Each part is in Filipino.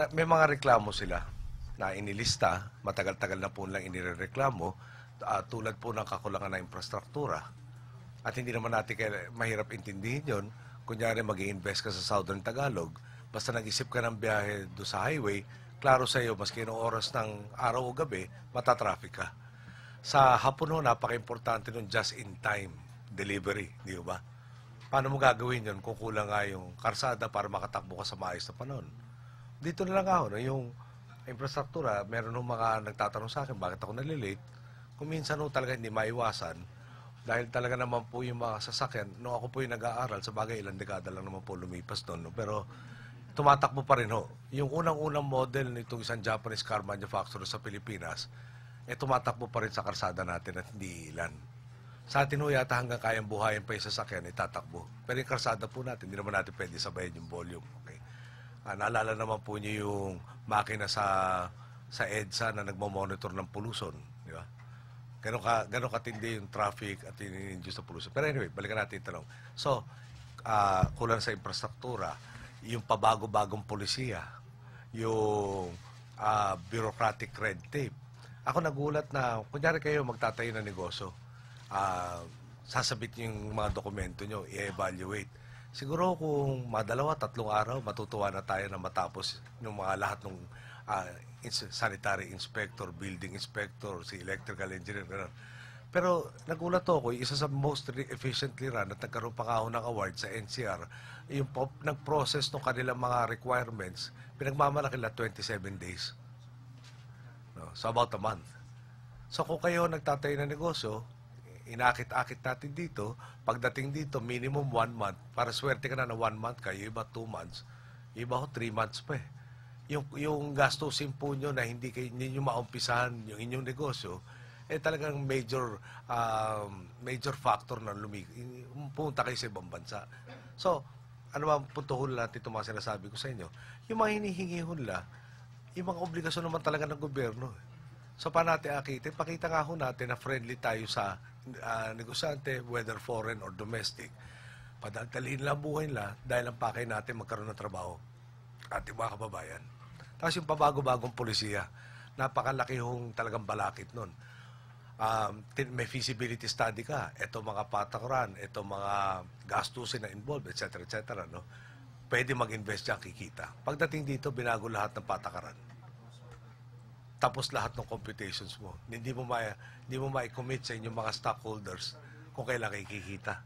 may mga reklamo sila na inilista, matagal-tagal na po lang inireklamo, tulad po ng kakulangan ng infrastruktura. At hindi naman natin mahirap intindihin yun. Kunyari, mag-i-invest ka sa Southern Tagalog, basta nag-isip ka ng biyahe do sa highway, klaro sa iyo, maski noong oras ng araw o gabi, matatraffic ka. Sa hapon ho, napaka-importante nun just-in-time delivery, di ba? Paano mo gagawin yun kung kulang nga yung karsada para makatakbo ka sa maayos na panahon? Dito na lang ako, no, yung infrastruktura, meron nung mga nagtatanong sa akin, bakit ako nalilate? Kung minsan ho talaga hindi maiwasan, dahil talaga naman po yung mga sasakyan, nung ako po yung nag-aaral, sa bagay ilang dekada lang naman po lumipas doon, no? Pero tumatakbo pa rin ho. Yung unang-unang model nitong isang Japanese car manufacturer sa Pilipinas, tumatakbo pa rin sa karsada natin at hindi ilan. Sa atin ho yata hanggang kayang buhayin pa yung sasakyan, itatakbo. Pero yung karsada po natin, hindi naman natin pwede sabayin yung volume. Okay? Naalala naman po niyo yung makina sa EDSA na nagmo-monitor ng pollution. Di ba? Ganon katindi yung traffic at in-induce na pollution. Pero anyway, balikan natin yung tanong. So, kulang sa infrastruktura, yung pabago-bagong polisiya, yung bureaucratic red tape. Ako nagulat na, kunyari kayo magtatayo ng negosyo, sasabit yung mga dokumento nyo, i-evaluate. Siguro kung madalawa, 3 araw, matutuwa na tayo na matapos yung mga lahat ng sanitary inspector, building inspector, si electrical engineer, gano'n. Pero nagulat ako, isa sa most efficiently run at nagkaroon pa ako ng award sa NCR, yung nag-process ng kanilang mga requirements, pinagmamalaki nila 27 days. No? So about a month. So kung kayo nagtatayo ng negosyo, inakit-akit natin dito, pagdating dito, minimum 1 month. Para swerte ka na 1 month kayo, iba 2 months. Iba ho, 3 months pa eh. Yung gastusin po nyo na hindi nyo maumpisahan yung inyong negosyo, talagang major factor na pumunta kayo sa ibang bansa. So, ano ba punto hula natin itong mga sinasabi ko sa inyo? Yung mga hinihingi hula, yung mga obligasyon naman talaga ng gobyerno. So, paano natin akitin? Pakita nga ho natin na friendly tayo sa negosyante, whether foreign or domestic. Padagdaliin lang buhay nila dahil ang pakay natin magkaroon ng trabaho. Ating mga kababayan. Tapos yung pabago-bagong polisiya, napakalaki hong talagang balakit nun. May feasibility study ka, ito mga patakaran, ito mga gastusin na involved, etc. etc. No? Pwede mag-invest dyan, kikita. Pagdating dito, binago lahat ng patakaran. Tapos lahat ng computations mo. Hindi mo ma-commit sa inyong mga stockholders kung kailan kikita.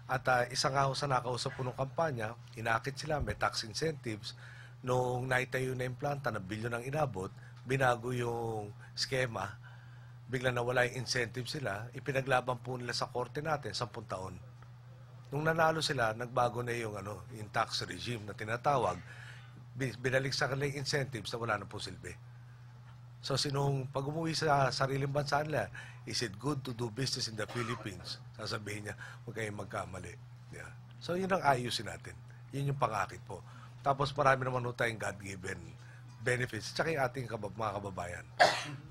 At isa nga sa nakausap po ng kampanya, inakit sila, may tax incentives. Noong naitayo na yung planta na bilyon ang inabot, binago yung schema, bigla nawala yung incentive sila, ipinaglaban po nila sa korte natin, 10 taon. Nung nanalo sila, nagbago na yung tax regime na tinatawag, binalik sa kanila yung incentives na wala na po silbi. So, pag umuwi sa sariling bansa nila, is it good to do business in the Philippines? Sasabihin niya, huwag kayong magkamali. Yeah. So, yun ang ayusin natin. Yun yung pangakit po. Tapos, marami naman tayong God-given benefits. Tsaka yung ating mga kababayan.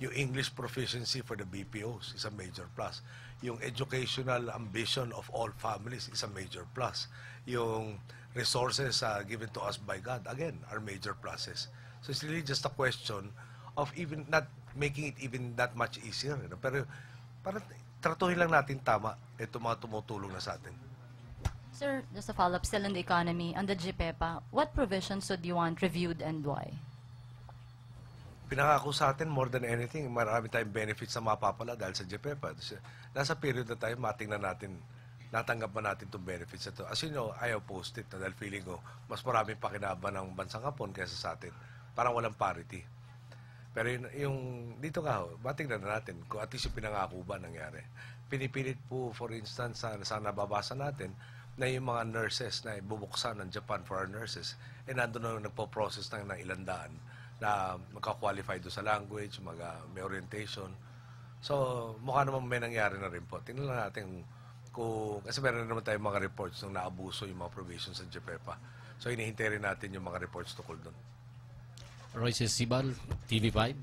Yung English proficiency for the BPOs is a major plus. Yung educational ambition of all families is a major plus. Yung resources given to us by God, again, are major pluses. So, it's really just a question of even not making it even that much easier. Pero para tratuhin lang natin tama ito mga tumutulong na sa atin. Sir, just a follow-up still on the economy. On the GPEPA, what provisions would you want reviewed and why? Pinangako sa atin more than anything, marami tayong benefits na mapapala dahil sa GPEPA. Nasa period na tayo, matingnan natin, natanggap ba natin itong benefits na ito. As you know, I oppose it dahil feeling ko, mas maraming pakinaban ng bansang Hapon kaysa sa atin. Parang walang parity. Pero yung dito nga ho, matingnan na natin kung at least yung pinangako ba nangyari. Pinipilit po, for instance, sa nababasa natin, na yung mga nurses na bubuksan ng Japan for our nurses, nandun na nagpo-process ng ilang daan na magka-qualify doon sa language, may orientation. So, mukha naman may nangyari na rin po. Tingnan lang natin kasi meron naman tayong mga reports nung naabuso yung mga provisions sa GPEPA. So, hinihintay rin natin yung mga reports tukol doon. Royce Sibal, TV5.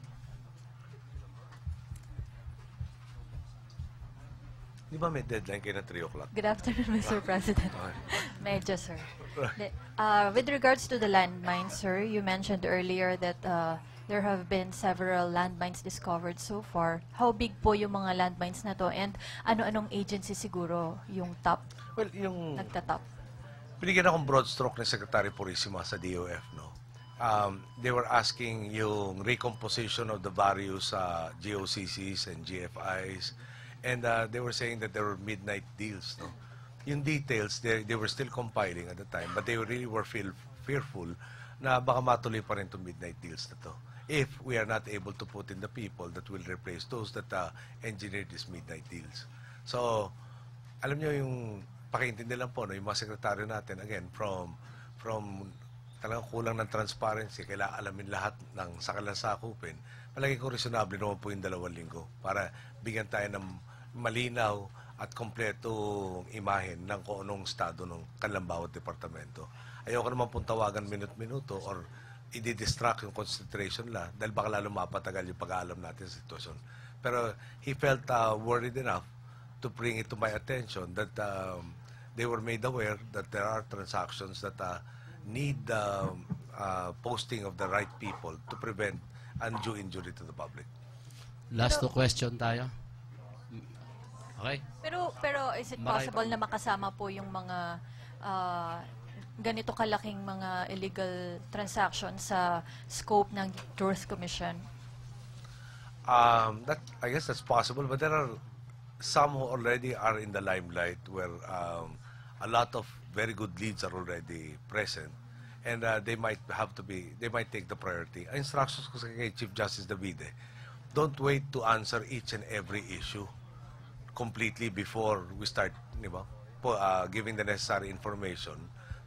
Di ba may deadline kayo na 3 o'clock? Good afternoon, Mr. President. Okay. Medyo, sir. With regards to the landmines, sir, you mentioned earlier that there have been several landmines discovered so far. How big po yung mga landmines na to? And ano-anong agency siguro yung top, Well, yung nagtatop? binigyan akong broad stroke ni Secretary Purisima sa DOF, no? They were asking yung recomposition of the various GOCCs and GFIs, and they were saying that there were midnight deals, no? Yung details, they were still compiling at the time, but they really were fearful na baka matuloy pa rin itong midnight deals na to if we are not able to put in the people that will replace those that engineered these midnight deals. So, alam nyo yung pakiintindi lang po, no, yung mga sekretaryo natin, again, from talagang kulang ng transparency, kailangan alamin lahat ng sakalasakupin. Palagi ko reasonable naman po yung 2 linggo para bigyan tayo ng malinaw at kompletong imahen ng kung anong estado ng kanilang bawat departamento. Ayoko naman pong tawagan minute-minuto or i-distract yung concentration lang dahil baka lalo mapatagal yung pag-aalam natin sa sitwasyon. Pero he felt worried enough to bring it to my attention that they were made aware that there are transactions that need posting of the right people to prevent undue injury to the public. Last 2 question tayo. Okay. Pero is it possible na makasama po yung mga ganito kalaking mga illegal transactions sa scope ng Truth Commission? I guess that's possible, but there are some who already are in the limelight where a lot of very good leads are already present, and they might take the priority. Ang instructions ko kay Chief Justice Davide, don't wait to answer each and every issue completely before we start, di ba, giving the necessary information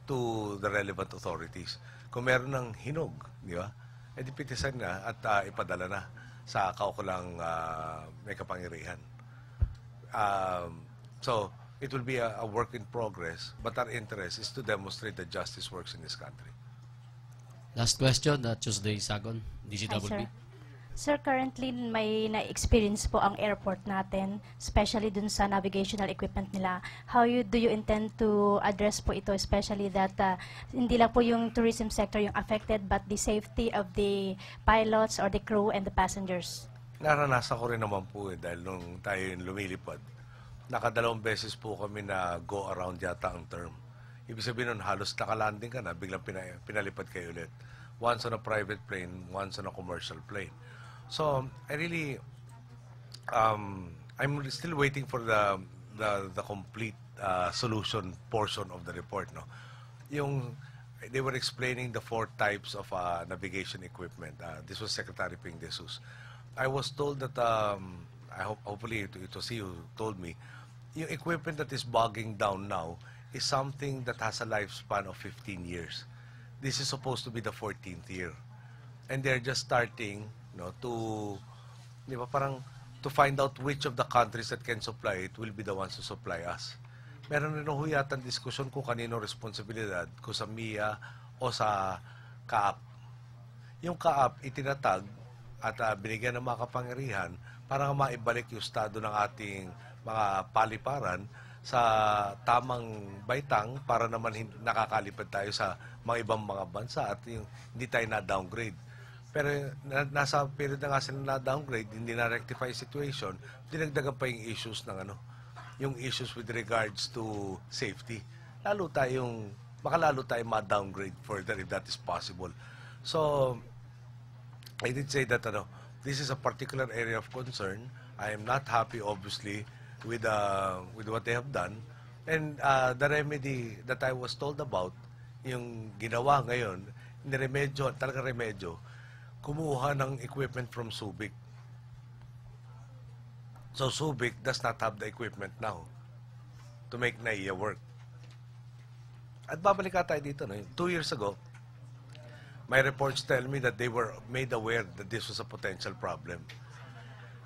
to the relevant authorities. Kung meron ng hinog, di ba, edi pitisan na at ipadala na sa kaukulang may kapangyarihan. So, it will be a work in progress, but our interest is to demonstrate that justice works in this country. Last question, Tuesday Sagon, Hi, DCWB. sir. Sir, currently may na-experience po ang airport natin, especially dun sa navigational equipment nila. How do you intend to address po ito, especially that hindi lang po yung tourism sector yung affected, but the safety of the pilots or the crew and the passengers? Naranasan ko rin naman po dahil nung tayo yung lumilipad, nakadalawang beses po kami na go around yata ang term. Ibig sabihin nun, halos nakalanding ka na, biglang pinalipad kayo ulit. Once on a private plane, once on a commercial plane. So, I really, I'm still waiting for the complete solution portion of the report, no? They were explaining the 4 types of navigation equipment. This was Secretary Ping De Jesus. I was told that, hopefully it was he who told me, yung equipment that is bogging down now is something that has a lifespan of 15 years. This is supposed to be the 14th year. And they're just starting, to, di ba, parang to find out which of the countries that can supply it will be the ones to supply us. Meron rin huyatan diskusyon kung kanino responsibilidad, kung sa MIA o sa CAAP. Yung CAAP itinatag at binigyan ng mga kapangyarihan para maibalik yung estado ng ating mga paliparan sa tamang baitang para naman nakakalipad tayo sa mga ibang mga bansa at yung, hindi tayo na-downgrade. Pero nasa period na nga sila na-downgrade, hindi na-rectify situation, dinagdagan pa yung issues ng yung issues with regards to safety. Makalalo tayong ma-downgrade further if that is possible. So, I did say that this is a particular area of concern. I am not happy, obviously, with what they have done. And the remedy that I was told about, yung ginawa ngayon, talagang remedyo, kumuha ng equipment from Subic. So Subic does not have the equipment now to make NAIA work. At babalik tayo dito. 2 years ago, my reports tell me that they were made aware that this was a potential problem.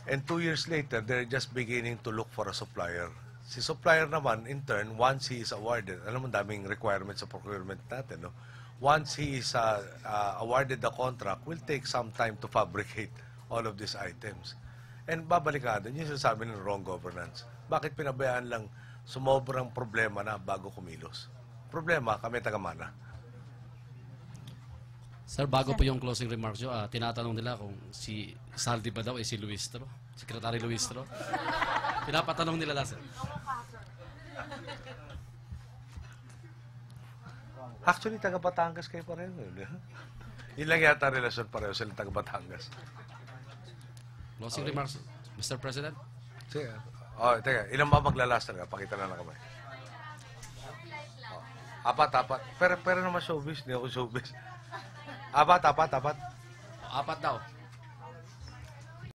And 2 years later, they're just beginning to look for a supplier. Si supplier naman, in turn, once he is awarded, alam mo, daming requirements sa procurement natin, no? Once he is awarded the contract, will take some time to fabricate all of these items. And babalik ka doon, yung sinasabi ng wrong governance. Bakit pinabayaan lang sumobrang problema na bago kumilos? Problema, kami taga-mana. Sir, bago po yung closing remarks nyo, tinatanong nila kung si Saldi ba daw ay si Luistro? Secretary Luistro? Pinapatanong nila lang, sir. Actually, taga-Batangas kayo pareho. Yun lang yata relasyon pareho sila taga-Batangas. Closing remarks, Mr. President? Sige. Oh, teka, ilan ba maglalas talaga? Pakita na lang kamay. Oh. Apat. Pero naman showbiz, hindi ako showbiz. Apat. Apat daw.